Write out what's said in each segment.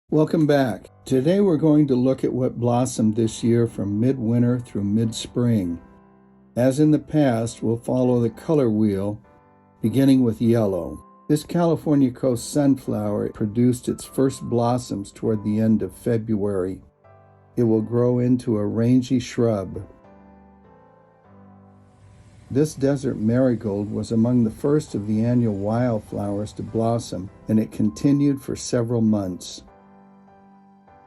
Welcome back. Today we're going to look at what blossomed this year from midwinter through mid-spring. As in the past, we'll follow the color wheel, beginning with yellow. This California coast sunflower produced its first blossoms toward the end of February. It will grow into a rangy shrub. This desert marigold was among the first of the annual wildflowers to blossom, and it continued for several months.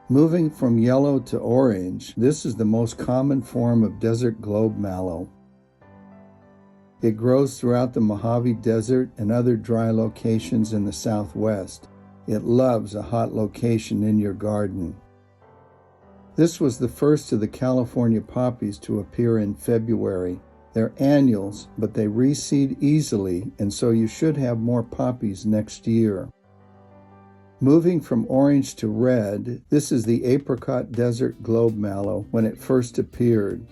Moving from yellow to orange, this is the most common form of desert globe mallow. It grows throughout the Mojave Desert and other dry locations in the southwest. It loves a hot location in your garden. This was the first of the California poppies to appear in February. They're annuals, but they reseed easily, and so you should have more poppies next year. Moving from orange to red, this is the apricot desert globe mallow when it first appeared.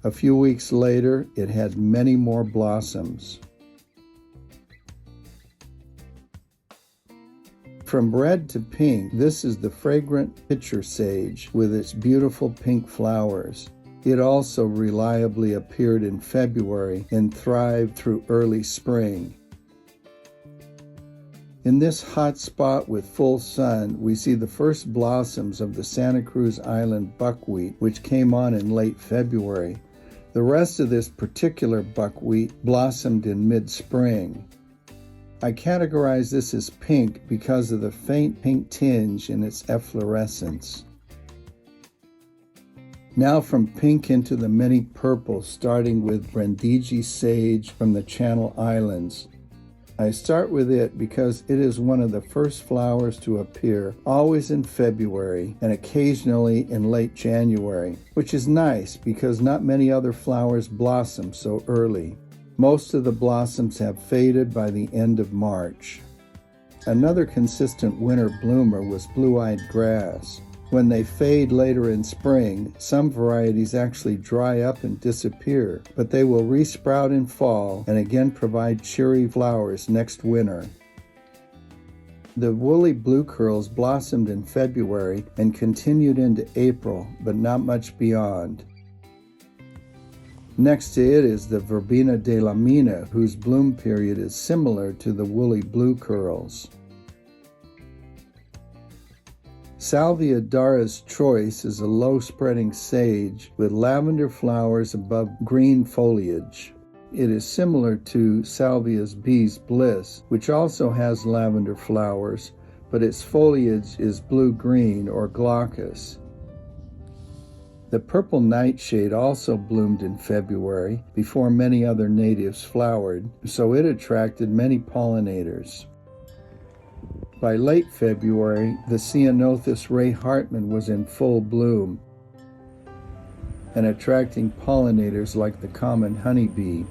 A few weeks later, it had many more blossoms. From red to pink, this is the fragrant pitcher sage with its beautiful pink flowers. It also reliably appeared in February and thrived through early spring. In this hot spot with full sun, we see the first blossoms of the Santa Cruz Island buckwheat, which came on in late February. The rest of this particular buckwheat blossomed in mid-spring. I categorize this as pink because of the faint pink tinge in its efflorescence. Now from pink into the many purples, starting with Brindisi sage from the Channel Islands. I start with it because it is one of the first flowers to appear, always in February and occasionally in late January, which is nice because not many other flowers blossom so early. Most of the blossoms have faded by the end of March. Another consistent winter bloomer was blue-eyed grass. When they fade later in spring, some varieties actually dry up and disappear, but they will resprout in fall and again provide cheery flowers next winter. The woolly blue curls blossomed in February and continued into April, but not much beyond. Next to it is the Verbena de la Mina, whose bloom period is similar to the woolly blue curls. Salvia Dara's Choice is a low-spreading sage with lavender flowers above green foliage. It is similar to Salvia's Bee's Bliss, which also has lavender flowers, but its foliage is blue-green or glaucous. The purple nightshade also bloomed in February before many other natives flowered, so it attracted many pollinators. By late February, the Ceanothus Ray Hartman was in full bloom and attracting pollinators like the common honeybee.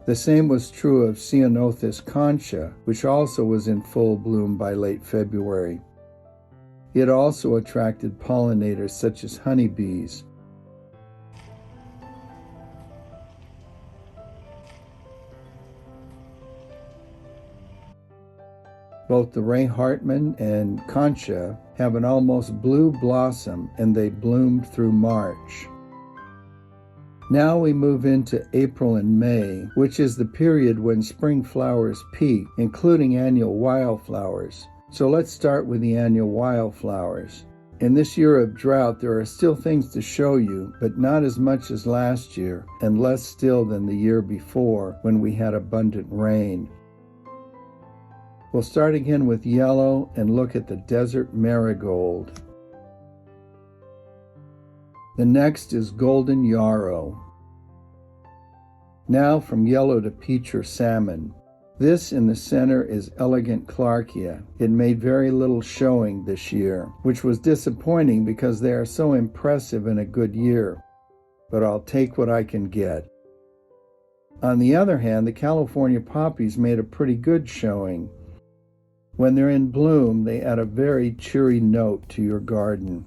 The same was true of Ceanothus concha, which also was in full bloom by late February. It also attracted pollinators such as honeybees. Both the Ray Hartman and concha have an almost blue blossom, and they bloomed through March. Now we move into April and May, which is the period when spring flowers peak, including annual wildflowers. So let's start with the annual wildflowers. In this year of drought, there are still things to show you, but not as much as last year, and less still than the year before when we had abundant rain. We'll start again with yellow and look at the desert marigold. The next is golden yarrow. Now from yellow to peach or salmon. This in the center is elegant Clarkia. It made very little showing this year, which was disappointing because they are so impressive in a good year. But I'll take what I can get. On the other hand, the California poppies made a pretty good showing. When they're in bloom, they add a very cheery note to your garden.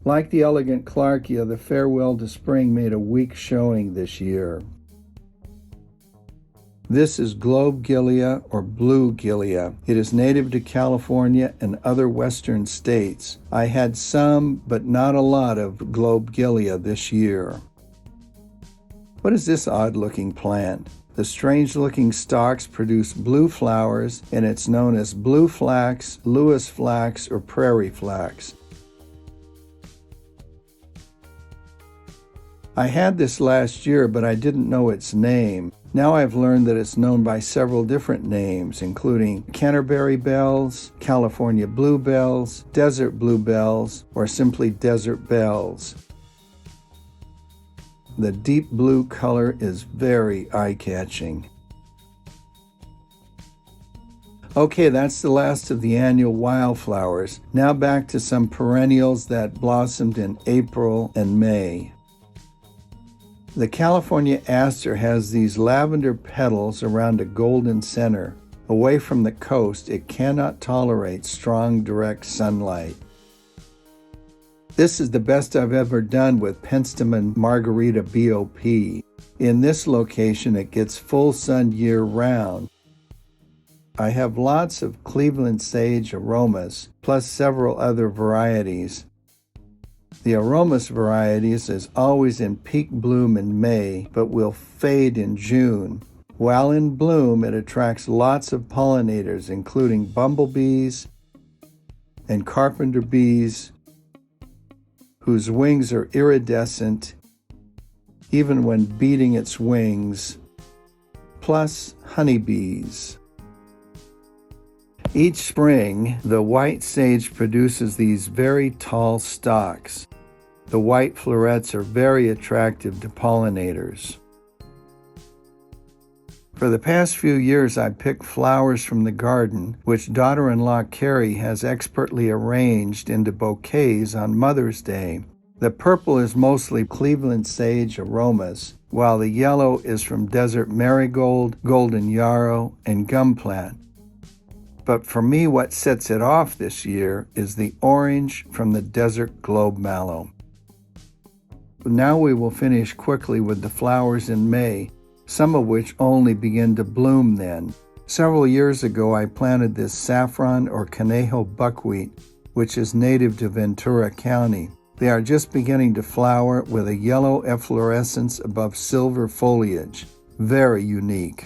Like the elegant Clarkia, the Farewell to Spring made a weak showing this year. This is globegilia or blue gilia. It is native to California and other western states. I had some, but not a lot of globegilia this year. What is this odd-looking plant? The strange-looking stalks produce blue flowers, and it's known as blue flax, Lewis flax, or prairie flax. I had this last year, but I didn't know its name. Now I've learned that it's known by several different names, including Canterbury bells, California bluebells, desert bluebells, or simply desert bells. The deep blue color is very eye-catching. Okay, that's the last of the annual wildflowers. Now back to some perennials that blossomed in April and May. The California aster has these lavender petals around a golden center. Away from the coast, it cannot tolerate strong, direct sunlight. This is the best I've ever done with Penstemon Margarita BOP. In this location, it gets full sun year-round. I have lots of Cleveland sage aromas, plus several other varieties. The aromas varieties is always in peak bloom in May, but will fade in June. While in bloom, it attracts lots of pollinators, including bumblebees and carpenter bees, whose wings are iridescent even when beating its wings, plus honeybees. Each spring, the white sage produces these very tall stalks. The white florets are very attractive to pollinators. For the past few years, I picked flowers from the garden, which daughter-in-law Carrie has expertly arranged into bouquets on Mother's Day. The purple is mostly Cleveland sage aromas, while the yellow is from desert marigold, golden yarrow, and gum plant. But for me, what sets it off this year is the orange from the desert globe mallow. Now we will finish quickly with the flowers in May, some of which only begin to bloom then. Several years ago, I planted this saffron or conejo buckwheat, which is native to Ventura County. They are just beginning to flower with a yellow efflorescence above silver foliage. Very unique.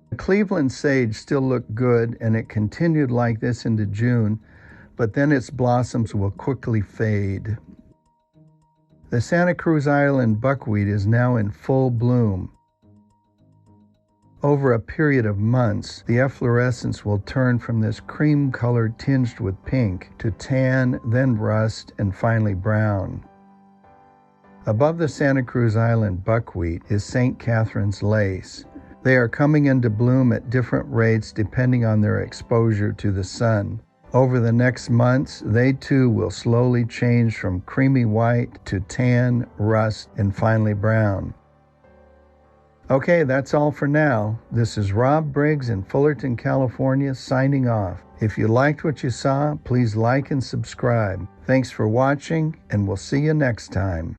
The Cleveland sage still looked good, and it continued like this into June, but then its blossoms will quickly fade. The Santa Cruz Island buckwheat is now in full bloom. Over a period of months, the efflorescence will turn from this cream color tinged with pink to tan, then rust, and finally brown. Above the Santa Cruz Island buckwheat is St. Catherine's lace. They are coming into bloom at different rates depending on their exposure to the sun. Over the next months, they too will slowly change from creamy white to tan, rust, and finally brown. Okay, that's all for now. This is Rob Briggs in Fullerton, California, signing off. If you liked what you saw, please like and subscribe. Thanks for watching, and we'll see you next time.